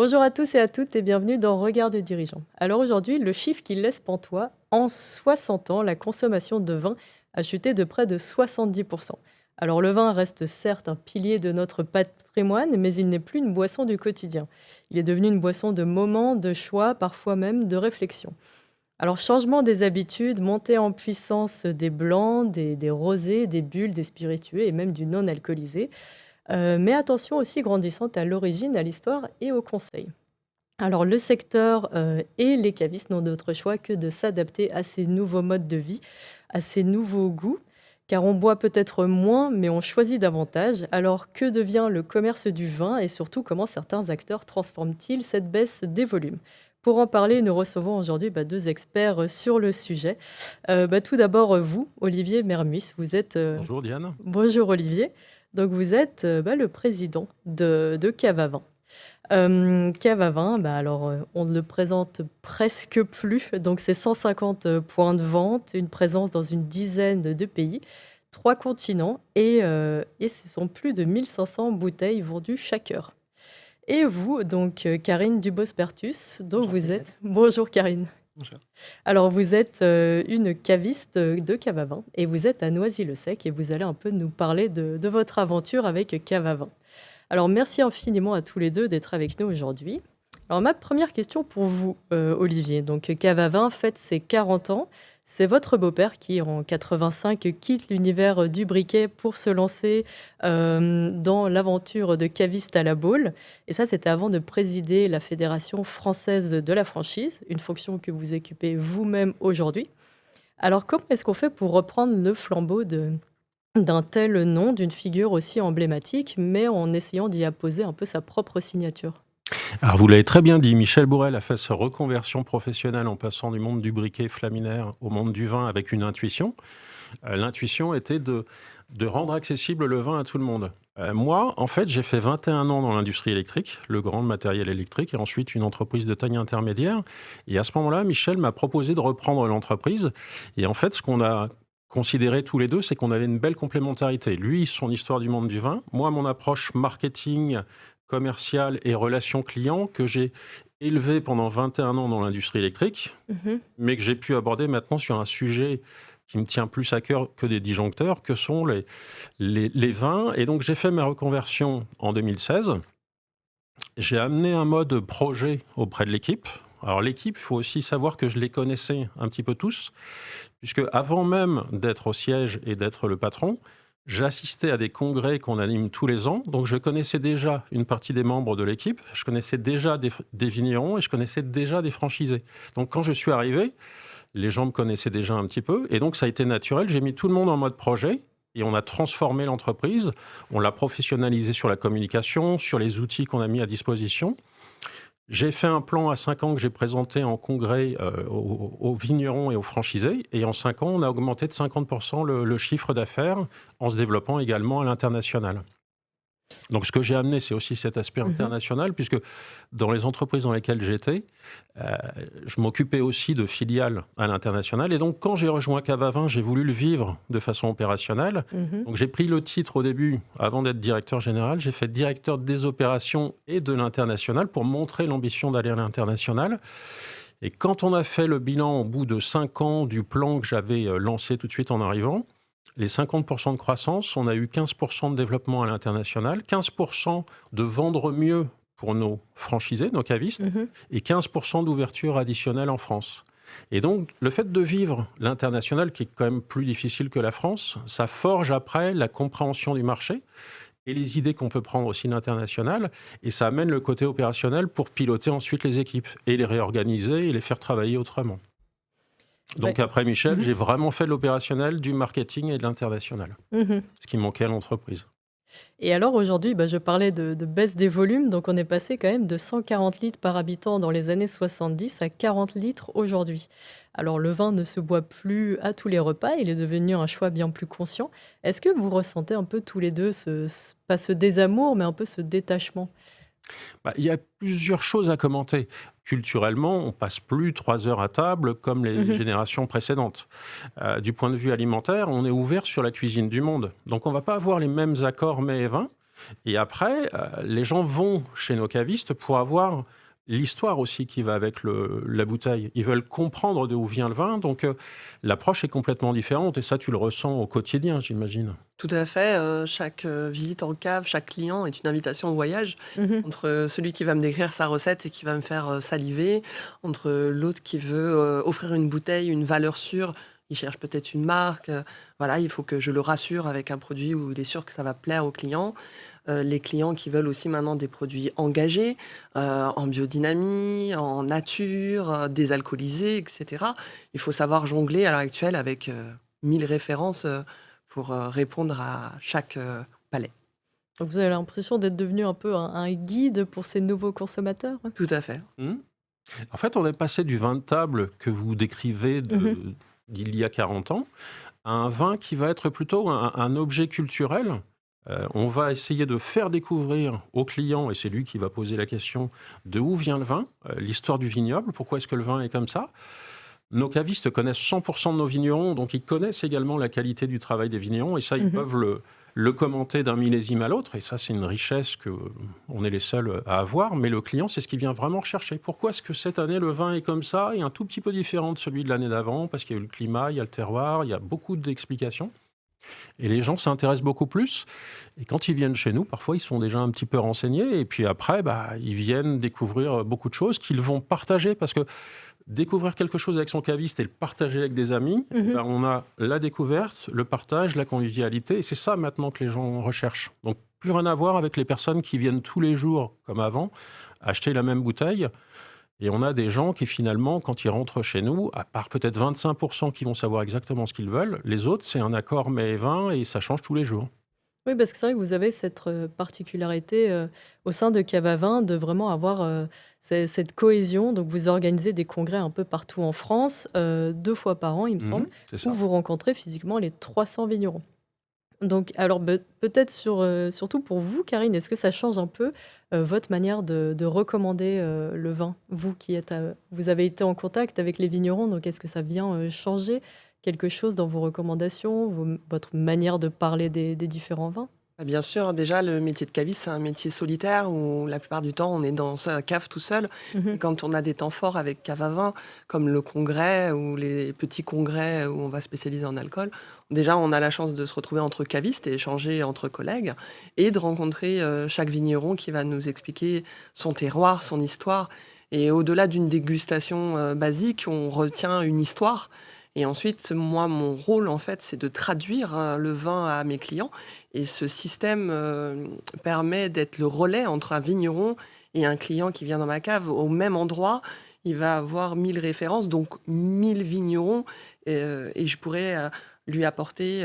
Bonjour à tous et à toutes et bienvenue dans Regard de dirigeant. Alors aujourd'hui, le chiffre qui laisse pantois, en 60 ans, la consommation de vin a chuté de près de 70%. Alors le vin reste certes un pilier de notre patrimoine, mais il n'est plus une boisson du quotidien. Il est devenu une boisson de moment, de choix, parfois même de réflexion. Alors changement des habitudes, montée en puissance des blancs, des rosés, des bulles, des spiritueux et même du non alcoolisé. Mais attention aussi grandissante à l'origine, à l'histoire et au conseil. Alors le secteur, et les cavistes n'ont d'autre choix que de s'adapter à ces nouveaux modes de vie, à ces nouveaux goûts, car on boit peut-être moins, mais on choisit davantage. Alors que devient le commerce du vin et surtout comment certains acteurs transforment-ils cette baisse des volumes? Pour en parler, nous recevons aujourd'hui, 2 experts, sur le sujet. Tout d'abord, vous, Olivier Mermus, vous êtes, Bonjour Diane. bonjour Olivier. Donc vous êtes, le président de Cave à Vin. Cave à vin, alors, on ne le présente presque plus, donc c'est 150, points de vente, une présence dans une dizaine de pays, 3 continents et ce sont plus de 1 500 bouteilles vendues chaque heure. Et vous, donc, Karine Dubos-Pertus, donc Enchanté, vous Diane. êtes bonjour Karine. Bonjour. Alors vous êtes, une caviste, de cave à vin et vous êtes à Noisy-le-Sec et vous allez un peu nous parler de votre aventure avec cave à vin. Alors, merci infiniment à tous les 2 d'être avec nous aujourd'hui. Alors, ma première question pour vous, Olivier. Donc, Cave à Vin fête ses 40 ans. C'est votre beau-père qui, en 85, quitte l'univers du briquet pour se lancer dans l'aventure de caviste à la Baule. Et ça, c'était avant de présider la Fédération française de la franchise, une fonction que vous occupez vous-même aujourd'hui. Alors, comment est-ce qu'on fait pour reprendre le flambeau d'un tel nom, d'une figure aussi emblématique, mais en essayant d'y apposer un peu sa propre signature? Alors vous l'avez très bien dit, Michel Bourrel a fait sa reconversion professionnelle en passant du monde du briquet flaminaire au monde du vin avec une intuition. L'intuition était de rendre accessible le vin à tout le monde. Moi, en fait, j'ai fait 21 ans dans l'industrie électrique, le grand matériel électrique, et ensuite une entreprise de taille intermédiaire. Et à ce moment-là, Michel m'a proposé de reprendre l'entreprise. Et en fait, ce qu'on a considéré tous les deux, c'est qu'on avait une belle complémentarité. Lui, son histoire du monde du vin, moi, mon approche marketing, commerciale et relations clients que j'ai élevé pendant 21 ans dans l'industrie électrique, Mmh. mais que j'ai pu aborder maintenant sur un sujet qui me tient plus à cœur que des disjoncteurs, que sont les vins. Et donc, j'ai fait ma reconversion en 2016. J'ai amené un mode projet auprès de l'équipe. Alors, l'équipe, il faut aussi savoir que je les connaissais un petit peu tous, puisque avant même d'être au siège et d'être le patron, j'assistais à des congrès qu'on anime tous les ans. Donc, je connaissais déjà une partie des membres de l'équipe, je connaissais déjà des vignerons et je connaissais déjà des franchisés. Donc, quand je suis arrivé, les gens me connaissaient déjà un petit peu. Et donc, ça a été naturel. J'ai mis tout le monde en mode projet et on a transformé l'entreprise. On l'a professionnalisé sur la communication, sur les outils qu'on a mis à disposition. J'ai fait un plan à 5 ans que j'ai présenté en congrès aux vignerons et aux franchisés. Et en 5 ans, on a augmenté de 50% le chiffre d'affaires en se développant également à l'international. Donc, ce que j'ai amené, c'est aussi cet aspect Mmh. international, puisque dans les entreprises dans lesquelles j'étais, euh, je m'occupais aussi de filiales à l'international. Et donc, quand j'ai rejoint Cavavin, j'ai voulu le vivre de façon opérationnelle. Mmh. Donc, j'ai pris le titre au début, avant d'être directeur général. J'ai fait directeur des opérations et de l'international pour montrer l'ambition d'aller à l'international. Et quand on a fait le bilan au bout de 5 ans du plan que j'avais lancé tout de suite en arrivant, les 50% de croissance, on a eu 15% de développement à l'international, 15% de vendre mieux pour nos franchisés, nos cavistes, Mmh. et 15% d'ouverture additionnelle en France. Et donc, le fait de vivre l'international, qui est quand même plus difficile que la France, ça forge après la compréhension du marché et les idées qu'on peut prendre aussi de l'international, et ça amène le côté opérationnel pour piloter ensuite les équipes et les réorganiser et les faire travailler autrement. Ouais. Donc après Michel, Mmh. j'ai vraiment fait de l'opérationnel, du marketing et de l'international, Mmh. ce qui manquait à l'entreprise. Et alors aujourd'hui, je parlais de baisse des volumes, donc on est passé quand même de 140 litres par habitant dans les années 70 à 40 litres aujourd'hui. Alors le vin ne se boit plus à tous les repas, il est devenu un choix bien plus conscient. Est-ce que vous ressentez un peu tous les 2 pas ce désamour, mais un peu ce détachement? Il y a plusieurs choses à commenter. Culturellement, on passe plus 3 heures à table comme les Mmh. générations précédentes. Du point de vue alimentaire, on est ouvert sur la cuisine du monde. Donc on va pas avoir les mêmes accords mets et vins. Et après, les gens vont chez nos cavistes pour avoir l'histoire aussi qui va avec la bouteille. Ils veulent comprendre d'où vient le vin, donc l'approche est complètement différente et ça, tu le ressens au quotidien, j'imagine. Tout à fait, chaque, visite en cave, chaque client est une invitation au voyage. Mmh. Entre celui qui va me décrire sa recette et qui va me faire, saliver, entre l'autre qui veut, offrir une bouteille, une valeur sûre. Il cherche peut-être une marque, voilà, il faut que je le rassure avec un produit où il est sûr que ça va plaire aux clients. Les clients qui veulent aussi maintenant des produits engagés, en biodynamie, en nature, désalcoolisés et cetera. Il faut savoir jongler à l'heure actuelle avec, 1000 références, pour, répondre à chaque, palais. Donc vous avez l'impression d'être devenu un peu un guide pour ces nouveaux consommateurs? Tout à fait. Hmm. En fait, on est passé du vin de table que vous décrivez Mmh. d'il y a 40 ans à un vin qui va être plutôt un objet culturel. On va essayer de faire découvrir au client, et c'est lui qui va poser la question, de où vient le vin, l'histoire du vignoble, pourquoi est-ce que le vin est comme ça. Nos cavistes connaissent 100% de nos vignerons, donc ils connaissent également la qualité du travail des vignerons, et ça, ils Mmh. peuvent le commenter d'un millésime à l'autre, et ça, c'est une richesse que on est les seuls à avoir, mais le client, c'est ce qu'il vient vraiment rechercher. Pourquoi est-ce que cette année, le vin est comme ça, et un tout petit peu différent de celui de l'année d'avant, parce qu'il y a eu le climat, il y a le terroir, il y a beaucoup d'explications, et les gens s'intéressent beaucoup plus, et quand ils viennent chez nous, parfois, ils sont déjà un petit peu renseignés, et puis après, bah, ils viennent découvrir beaucoup de choses qu'ils vont partager, parce que découvrir quelque chose avec son caviste et le partager avec des amis, eh Mmh. ben, on a la découverte, le partage, la convivialité, et c'est ça maintenant que les gens recherchent. Donc plus rien à voir avec les personnes qui viennent tous les jours, comme avant, acheter la même bouteille. Et on a des gens qui finalement, quand ils rentrent chez nous, à part peut-être 25% qui vont savoir exactement ce qu'ils veulent, les autres, c'est un accord mets et vin et ça change tous les jours. Oui, parce que c'est vrai que vous avez cette, particularité, au sein de Cave à Vin de vraiment avoir, cette cohésion. Donc vous organisez des congrès un peu partout en France, 2 fois par an, il me semble, Mhm, c'est où ça. vous rencontrez physiquement les 300 vignerons. Donc alors peut-être surtout pour vous, Karine, est-ce que ça change un peu, votre manière de recommander, le vin? Vous qui êtes, vous avez été en contact avec les vignerons, donc est-ce que ça vient, changer quelque chose dans vos recommandations, votre manière de parler des différents vins? Bah, bien sûr, déjà, le métier de caviste, c'est un métier solitaire où la plupart du temps, on est dans sa cave tout seul. Et Mmh. quand on a des temps forts avec cave à vin, comme le congrès ou les petits congrès où on va spécialiser en alcool, déjà, on a la chance de se retrouver entre cavistes et échanger entre collègues et de rencontrer chaque vigneron qui va nous expliquer son terroir, son histoire. Et au-delà d'une dégustation basique, on retient une histoire. Et ensuite, moi, mon rôle, en fait, c'est de traduire le vin à mes clients et ce système, permet d'être le relais entre un vigneron et un client qui vient dans ma cave au même endroit. Il va avoir 1000 références, donc 1000 vignerons, et je pourrais, lui apporter,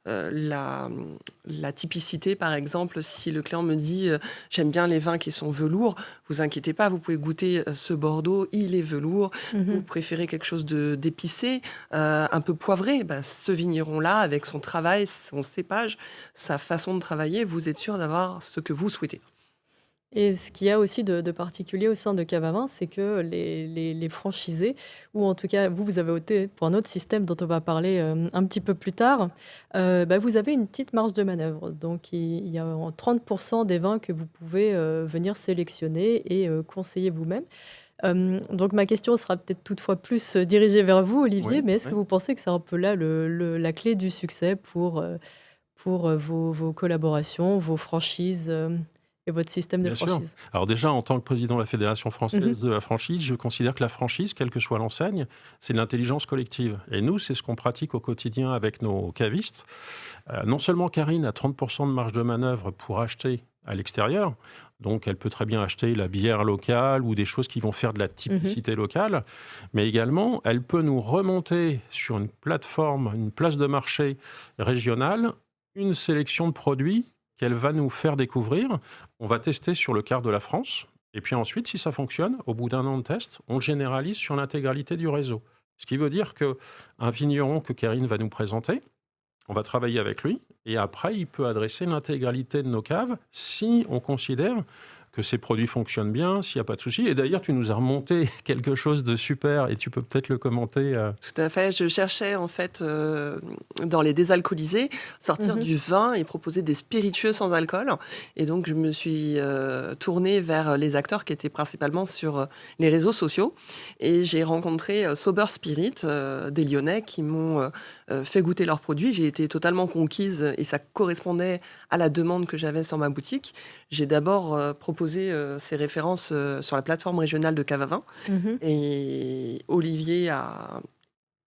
la typicité. Par exemple, si le client me dit, «J'aime bien les vins qui sont velours», vous inquiétez pas, vous pouvez goûter, ce Bordeaux, il est velours. Vous Mmh. préférez quelque chose d'épicé, un peu poivré, bah, ce vigneron-là, avec son travail, son cépage, sa façon de travailler, vous êtes sûr d'avoir ce que vous souhaitez. Et ce qu'il y a aussi de particulier au sein de Cave à Vin, c'est que les franchisés, ou en tout cas vous, vous avez opté pour un autre système dont on va parler, un petit peu plus tard, bah, vous avez une petite marge de manœuvre. Donc il y a en 30 des vins que vous pouvez, venir sélectionner et conseiller vous-même. Donc ma question sera peut-être toutefois plus, dirigée vers vous, Olivier, Oui, mais est-ce oui. que vous pensez que c'est un peu là la clé du succès pour, vos collaborations, vos franchises, et votre système de Bien sûr. franchise? Alors déjà, en tant que président de la Fédération Mmh. française de la franchise, je considère que la franchise, quelle que soit l'enseigne, c'est de l'intelligence collective. Et nous, c'est ce qu'on pratique au quotidien avec nos cavistes. Non seulement Karine a 30% de marge de manœuvre pour acheter à l'extérieur, donc elle peut très bien acheter la bière locale ou des choses qui vont faire de la Mmh. typicité locale, mais également elle peut nous remonter sur une plateforme, une place de marché régionale, une sélection de produits qu'elle va nous faire découvrir. On va tester sur le quart de la France, et puis ensuite, si ça fonctionne, au bout d'un an de test, on le généralise sur l'intégralité du réseau. Ce qui veut dire que un vigneron que Karine va nous présenter, on va travailler avec lui et après, il peut adresser l'intégralité de nos caves si on considère que ces produits fonctionnent bien, s'il n'y a pas de souci. Et d'ailleurs, tu nous as remonté quelque chose de super et tu peux peut-être le commenter. Tout à fait. Je cherchais, en fait, dans les désalcoolisés, sortir Mhm. du vin et proposer des spiritueux sans alcool. Et donc, je me suis tournée vers les acteurs qui étaient principalement sur les réseaux sociaux. Et j'ai rencontré Sober Spirit, des Lyonnais, qui m'ont fait goûter leurs produits. J'ai été totalement conquise et ça correspondait à la demande que j'avais sur ma boutique. J'ai d'abord proposé ces références sur la plateforme régionale de Cave à Vin. Mhm. Et Olivier a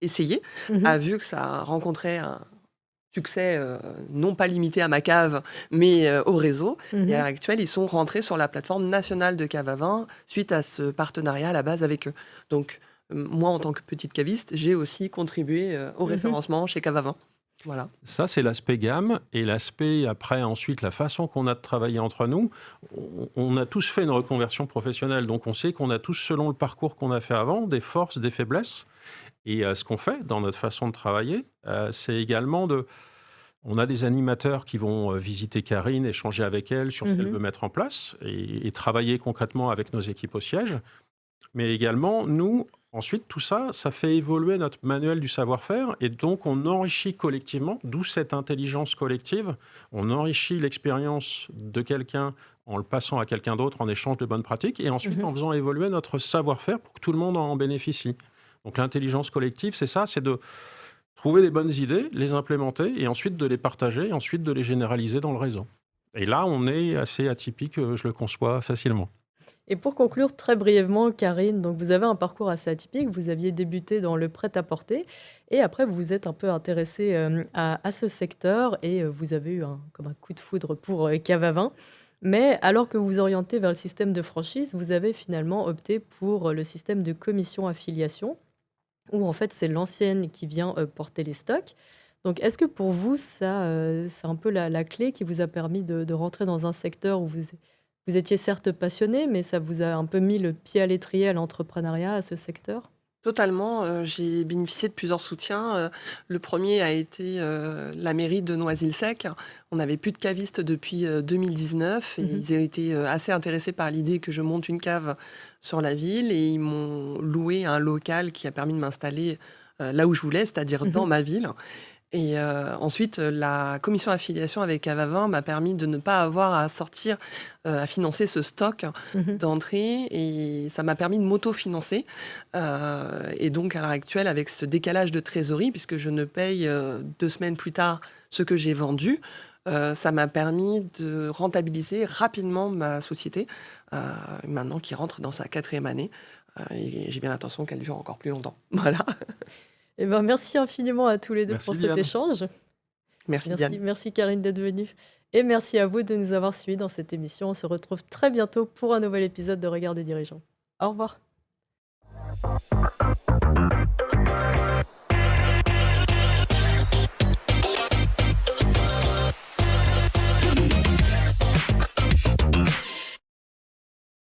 essayé, Mhm. a vu que ça rencontrait un succès, non pas limité à ma cave, mais au réseau. Et à Mhm. l'heure actuelle, ils sont rentrés sur la plateforme nationale de Cave à Vin suite à ce partenariat à la base avec eux. Donc, moi, en tant que petite caviste, j'ai aussi contribué au Mhm. référencement chez Cave à Vin. Voilà. Ça, c'est l'aspect gamme. Et l'aspect, après, ensuite, la façon qu'on a de travailler entre nous. On a tous fait une reconversion professionnelle. Donc, on sait qu'on a tous, selon le parcours qu'on a fait avant, des forces, des faiblesses. Et ce qu'on fait dans notre façon de travailler, c'est également de... On a des animateurs qui vont visiter Karine, échanger avec elle sur ce qu'elle Mhm. veut mettre en place et travailler concrètement avec nos équipes au siège. Mais également, nous, ensuite, tout ça, ça fait évoluer notre manuel du savoir-faire et donc on enrichit collectivement, d'où cette intelligence collective. On enrichit l'expérience de quelqu'un en le passant à quelqu'un d'autre en échange de bonnes pratiques et ensuite Mhm. en faisant évoluer notre savoir-faire pour que tout le monde en bénéficie. Donc l'intelligence collective, c'est ça, c'est de trouver des bonnes idées, les implémenter et ensuite de les partager et ensuite de les généraliser dans le réseau. Et là, on est assez atypique, je le conçois facilement. Et pour conclure très brièvement, Karine, donc vous avez un parcours assez atypique. Vous aviez débuté dans le prêt-à-porter et après vous vous êtes un peu intéressée à ce secteur et vous avez eu comme un coup de foudre pour Cave à Vin. Mais alors que vous vous orientez vers le système de franchise, vous avez finalement opté pour le système de commission-affiliation, où en fait c'est l'ancienne qui vient porter les stocks. Donc est-ce que pour vous, ça, c'est un peu la clé qui vous a permis de rentrer dans un secteur où vous étiez certes passionné, mais ça vous a un peu mis le pied à l'étrier à l'entrepreneuriat, à ce secteur? Totalement, j'ai bénéficié de plusieurs soutiens, le premier a été, la mairie de Noisy-le-Sec. On n'avait plus de caviste depuis, 2019 et Mmh. ils ont été, assez intéressés par l'idée que je monte une cave sur la ville et ils m'ont loué un local qui a permis de m'installer, là où je voulais, c'est-à-dire dans Mmh. ma ville. Et ensuite, la commission affiliation avec Avavin m'a permis de ne pas avoir à sortir, à financer ce stock Mmh. d'entrée et ça m'a permis de m'autofinancer. Et donc à l'heure actuelle, avec ce décalage de trésorerie, puisque je ne paye, 2 semaines plus tard ce que j'ai vendu, ça m'a permis de rentabiliser rapidement ma société, heu, maintenant qui rentre dans sa quatrième année, et j'ai bien l'intention qu'elle dure encore plus longtemps. Voilà. Et ben, merci infiniment à tous les 2 pour Merci cet Diane. échange. Merci Merci, Diane. merci Karine d'être venue et merci à vous de nous avoir suivis dans cette émission. On se retrouve très bientôt pour un nouvel épisode de Regard de dirigeant. Au revoir.